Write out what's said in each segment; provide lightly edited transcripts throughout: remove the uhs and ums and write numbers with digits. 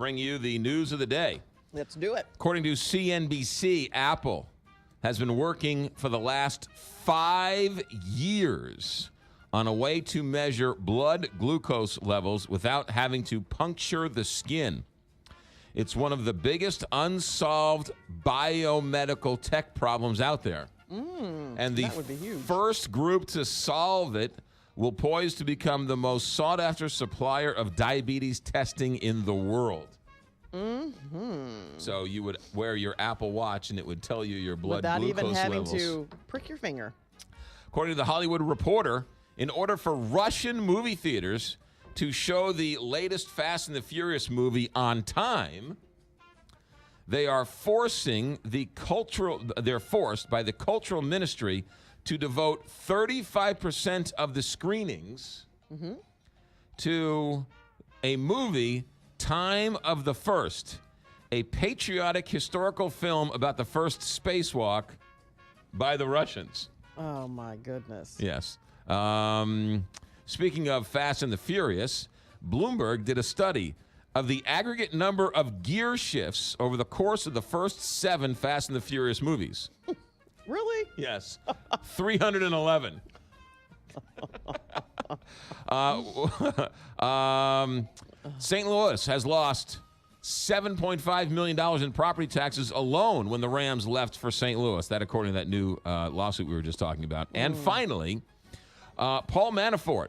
bring you the news of the day. Let's do it. According to CNBC, Apple has been working for the last 5 years on a way to measure blood glucose levels without having to puncture the skin. It's one of the biggest unsolved biomedical tech problems out there. And the that would be huge. first group to solve it will poise to become the most sought-after supplier of diabetes testing in the world. So you would wear your Apple Watch and it would tell you your blood Without glucose even having levels. to prick your finger. According to the Hollywood Reporter, in order for Russian movie theaters to show the latest Fast and the Furious movie on time, they're forced by the Cultural Ministry to devote 35% of the screenings to a movie, Time of the First, a patriotic historical film about the first spacewalk by the Russians. Oh, my goodness. Yes. Speaking of Fast and the Furious, Bloomberg did a study of the aggregate number of gear shifts over the course of the first 7 Fast and the Furious movies. Really? Yes. 311. St. Louis has lost $7.5 million in property taxes alone when the Rams left for St. Louis. That according to that new lawsuit we were just talking about. And finally, Paul Manafort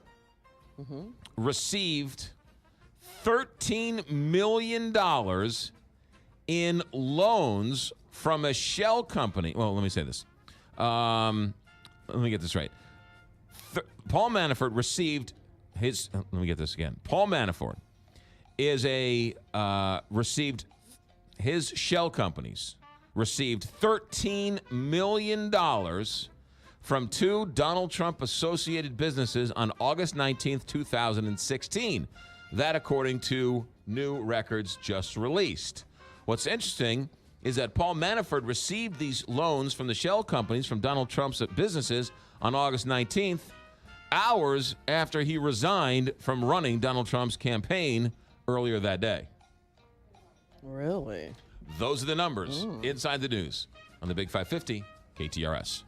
received $13 million in loans from a shell company. Well, let me say this. Let me get this right. Paul Manafort received his. Let me get this again. Paul Manafort received his shell companies received $13 million from 2 Donald Trump associated businesses on August 19th, 2016. That according to new records just released. What's interesting is that Paul Manafort received these loans from the shell companies from Donald Trump's businesses on August 19th, hours after he resigned from running Donald Trump's campaign earlier that day. Really? Those are the numbers inside the news on the Big 550 KTRS.